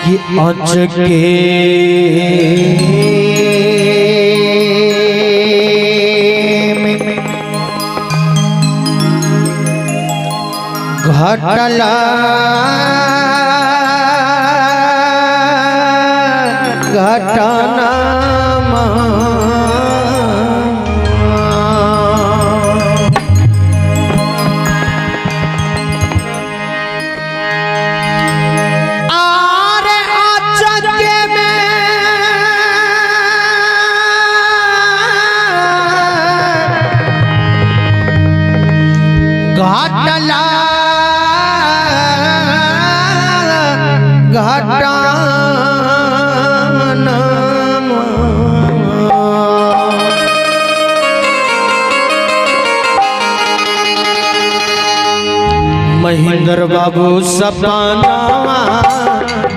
कि अचके घटला घटना घटला घटना महेंद्र बाबू सपना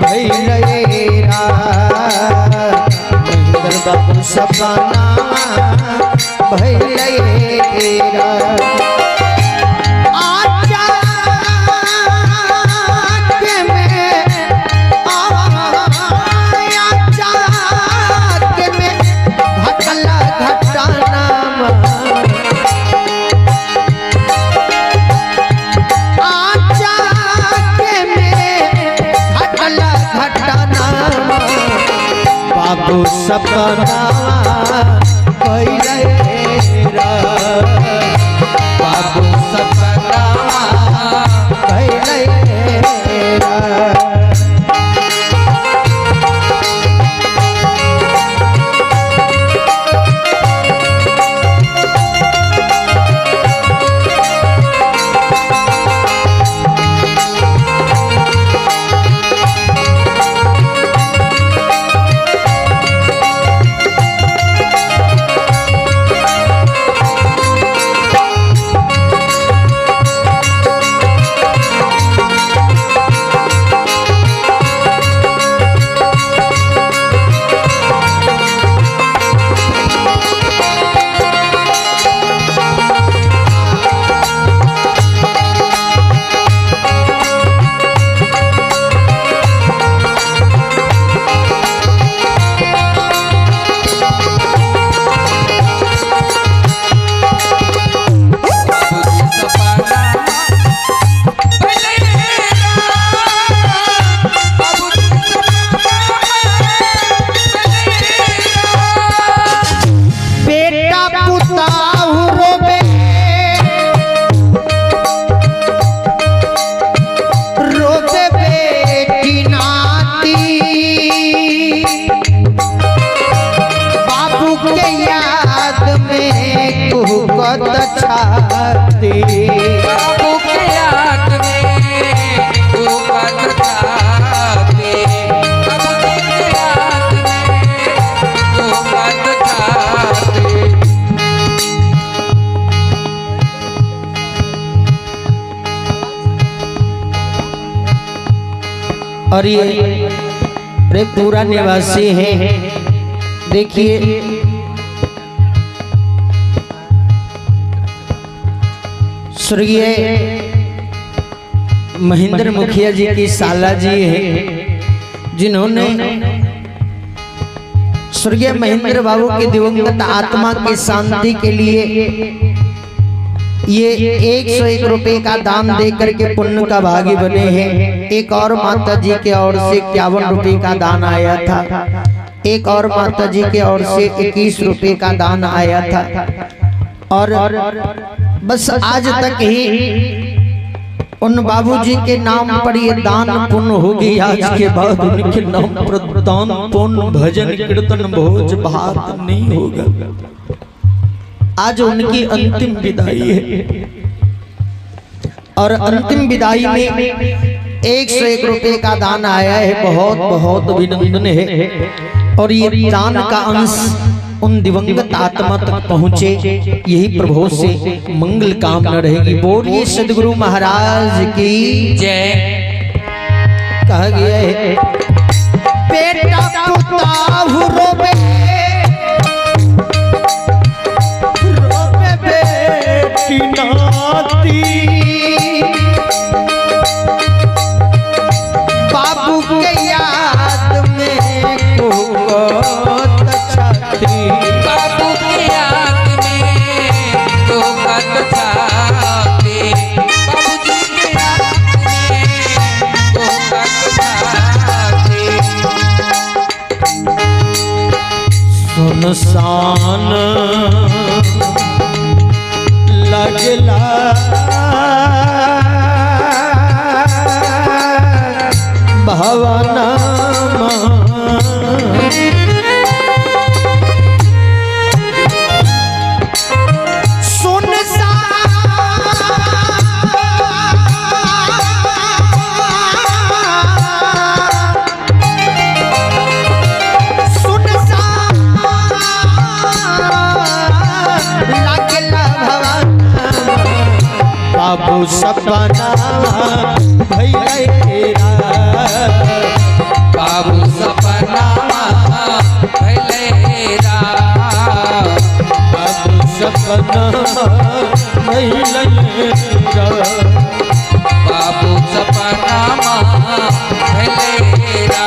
भैलेरा महेंद्र बाबू सपना भैलेरा बाबू सपना भैलेरा बाबू सपना भैलेरा और ये पूरा निवासी है। देखिए स्वर्गीय महेंद्र मुखिया जी की साला जी है, जिन्होंने स्वर्गीय महेंद्र बाबू की दिवंगत आत्मा की शांति के लिए ये 101 रुपए का दान दे करके पुण्य का भागी बने हैं। एक और माता जी के ओर से 51 रुपए का दान आया था। एक और माता जी के ओर से 21 रुपए का दान आया था। और बस आज तक ही उन बाबूजी के नाम पर ये दान पुण्य होगी। आज के बाद उनके नाम पर दान पुण्य भजन कीर्तन भोज भात नहीं होगा। आज उनकी अंतिम विदाई है और अंतिम विदाई में 101 रुपए का दान आया है। बहुत बहुत अभिनंदन है। और ये दान का अंश उन दिवंगत आत्मा तक पहुँचे, यही प्रभु से मंगल कामना रहेगी। बोलिए सदगुरु महाराज की जय। कहा गया है बेटा पुता रोबे बेटी नाती, बाबू के याद सुनसान लगला भवनमा बाबू सपना भैलेरा बाबू सपना भैलेरा बाबू सपना भैलेरा बाबू सपना भैलेरा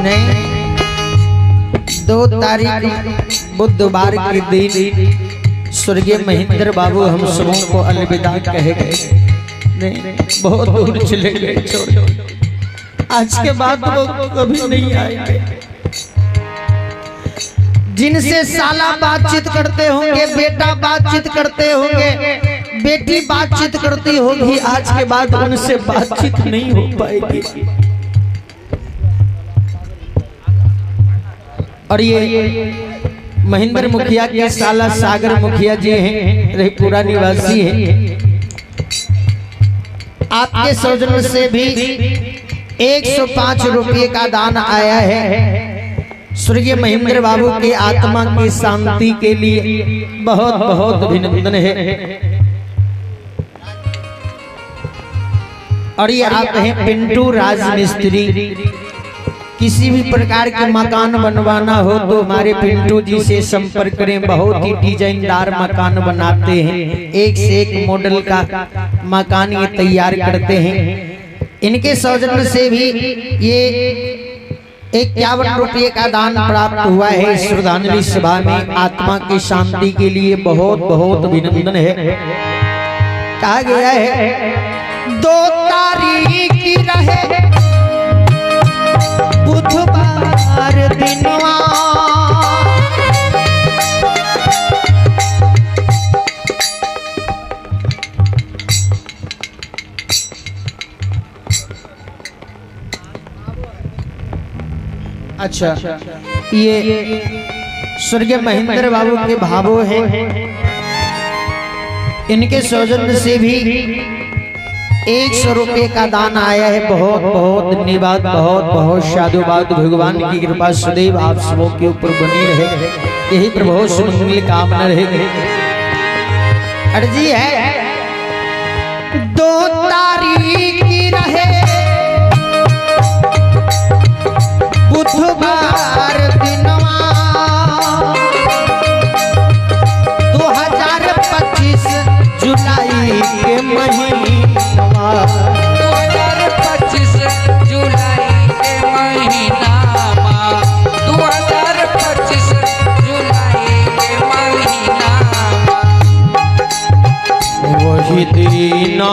नहीं 2 तारीख बुधवार के दिन स्वर्गीय महेंद्र बाबू हम सबों को अलविदा कह गए। नहीं बहुत दूर चले गए छोड़। आज के बाद वो कभी नहीं आएंगे। जिनसे साला बातचीत करते होंगे, बेटा बातचीत करते होंगे, बेटी बातचीत करती होगी, आज के बाद उनसे बातचीत नहीं हो पाएगी। और ये महेंद्र मुखिया के साला सागर मुखिया जी हैं, रहीपुरा निवासी हैं। आपके सौजन्य से भी 105 रुपये का दान आया है स्वर्गीय महेंद्र बाबू की आत्मा की शांति के लिए। बहुत बहुत अभिनंदन है। और ये आप हैं पिंटू राजमिस्त्री। किसी भी प्रकार के मकान बनवाना हो तो हमारे पिंटू जी से संपर्क करें। बहुत ही डिजाइनदार मकान बनाते हैं, एक से एक मॉडल का मकान ये तैयार करते हैं। इनके सौजन्य से भी ये 51 रुपये का दान प्राप्त हुआ है श्रद्धांजलि सभा में। आत्मा की शांति के लिए बहुत बहुत अभिनंदन है। कहा गया है 2 तारीख की रहे बुधवार दिनवा, अच्छा ये स्वर्गीय महेंद्र बाबू के भावो हैं। इनके सौजन्य से भी 100 रुपये का दान आया है। बहुत बहुत धन्यवाद, बहुत बहुत साधुवाद। भगवान की कृपा सदैव आप सबों के ऊपर बनी रहे, यही प्रभु सुमंगल कामना रहेगी। अर्जी है 2 तारीख की रहे बुधवार दिनवा, 2025 जुलाई के महीना, 2025 जुलाई के महीना, 2025 जुलाई के महीना, वही दीना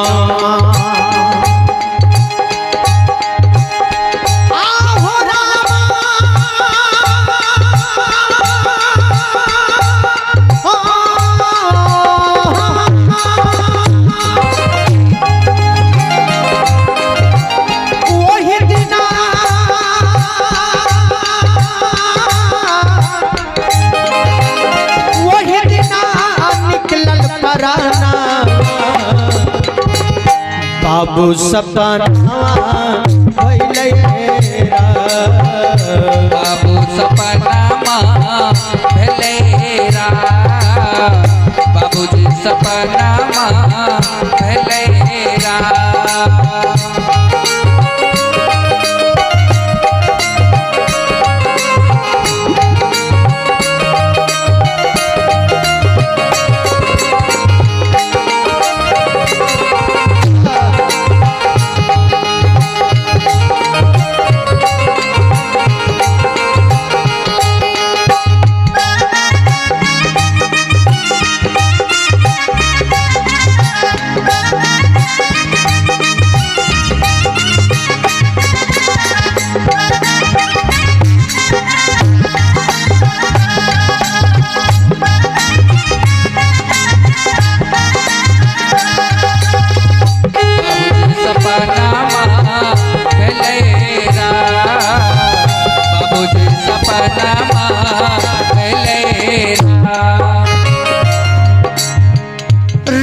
बाबू सपना भइले बाबू सपनामा भेलेरा बाबूजी सपनामा भेलेरा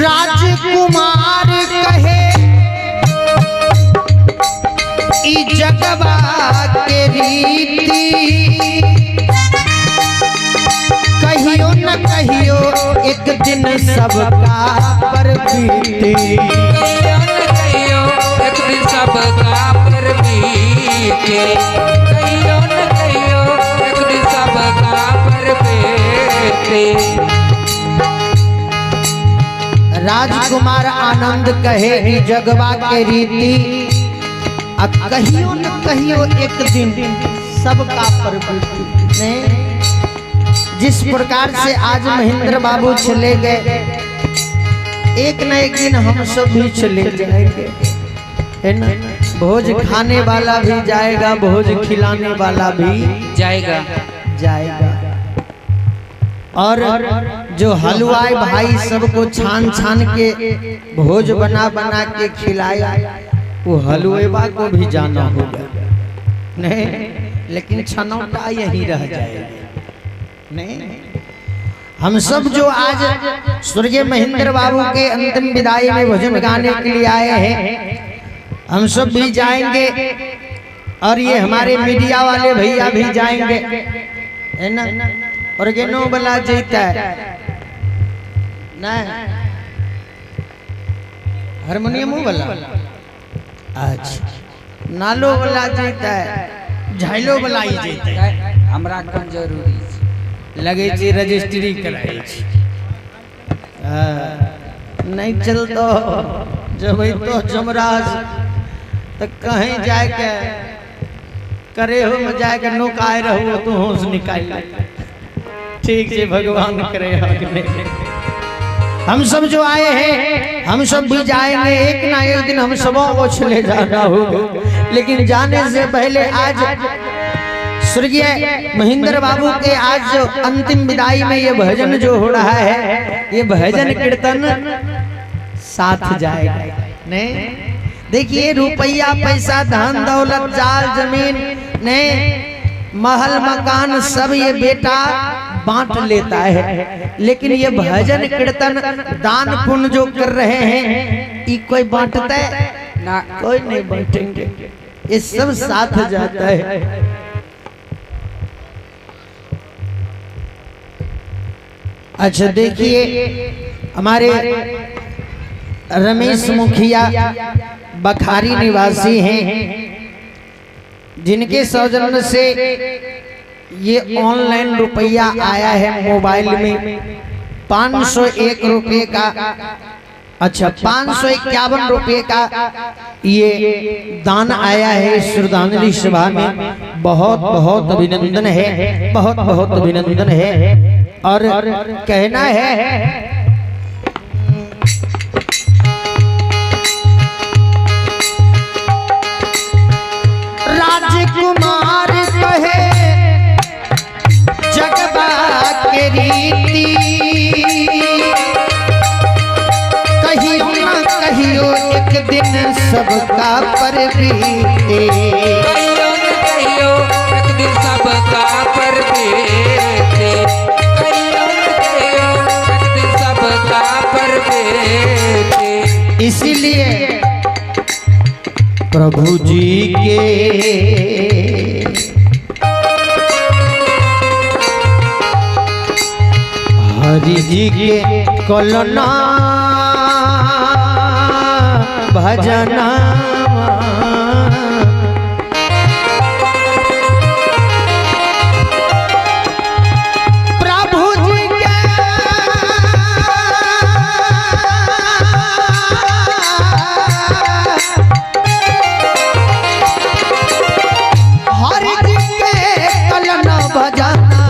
राजकुमार कहे ई जगवा के रीति कहियो न कहियो एक दिन सबका पर बीती कहियो एक दिन सबका पर बीते कहियो न कहियो एक दिन सबका पर बीते राजकुमार आनंद कहे ई जगवा के रीति अब कहियो न कहियो एक दिन सबका पर बीती। जिस प्रकार से आज महेंद्र बाबू चले गए एक न एक दिन हम सब भी चले जाएंगे, है ना। भोज खाने वाला भी जाएगा, भोज खिलाने वाला भी जाएगा जाएगा। और जो हलवाई भाई सबको छान छान के भोज बना बना के खिलाया वो हलवेबा को भी जाना होगा नहीं, लेकिन छनौटा यही रह जाएगा नहीं। हम सब जो आज स्वर्गीय महेंद्र बाबू के अंतिम विदाई में भजन गाने के लिए आए हैं, हम सब भी जाएंगे और ये हमारे मीडिया वाले भैया भी जाएंगे, है ना। और गेनो वाला जीता है ना, हारमोनियम वाला अच्छा, नालो वाला जीता है, झाइलो वाला ही जीता है। हमरा कम जरूरी लगे छी रजिस्ट्री कराई छी नहीं चल तो जब तो जमराज तो कहीं जाके करे हो में जाके नौकाए रहो तो होश निकाल ठीक है भगवान करे। हम सब जो आए हैं हम सब भी जाएंगे, एक ना एक दिन हम सबों को चले जाना होगा, लेकिन जाने से पहले आज स्वर्गीय महेंद्र बाबू के आज जो अंतिम विदाई में ये भजन जो हो रहा है, ये भजन कीर्तन साथ जाएगा नहीं। देखिए रुपया पैसा धन दौलत जाल जमीन ने महल मकान सब ये बेटा बांट लेता है, लेकिन ये भजन कीर्तन दान पुण्य जो कर रहे हैं ये कोई बांटता है ना, कोई नहीं बांटेंगे, ये सब साथ जाता है। अच्छा देखिए हमारे रमेश मुखिया बखारी निवासी हैं, जिनके सौजन्य से ये ऑनलाइन रुपया आया है मोबाइल में 501 रुपये का, अच्छा 551 रुपये का ये दान आया है श्रद्धांजलि सभा में। बहुत बहुत अभिनंदन है, बहुत बहुत अभिनंदन है। और कहना है राजकुमार कहे जगवा के रीति कहियो न कहियो एक दिन सबका पर बीते, कहियो न कहियो एक दिन सबका पर बीते, कहियो न कहियो एक दिन सबका पर बीते। इसीलिए प्रभु जी के हरि जी के कलना भजना प्रभु जी के हरि जी के कलना भजना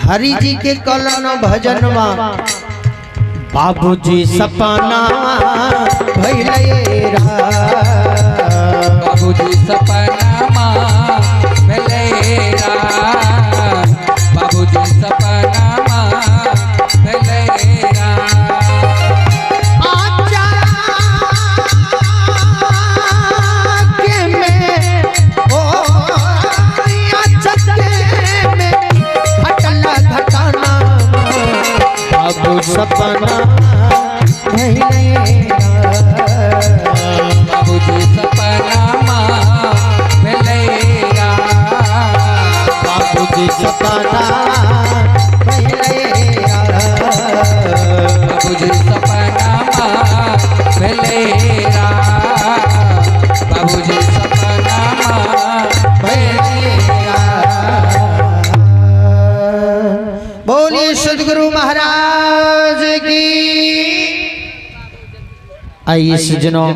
हरि जी के कलन भजनवा बाबूजी सपना भैलेरा बाबूजी सपना भैलेरा बाबूजी सपना भैलेरा आजा के में ओ आजा के में घटना घटाना बाबू सपना बाबूजी सपना भैलेरा बाबूजी सपना बाबूजी सपना भैलेरा बाबूजी सपना भैलेरा। बोलिए सदगुरु महाराज की। आइए सज्जनों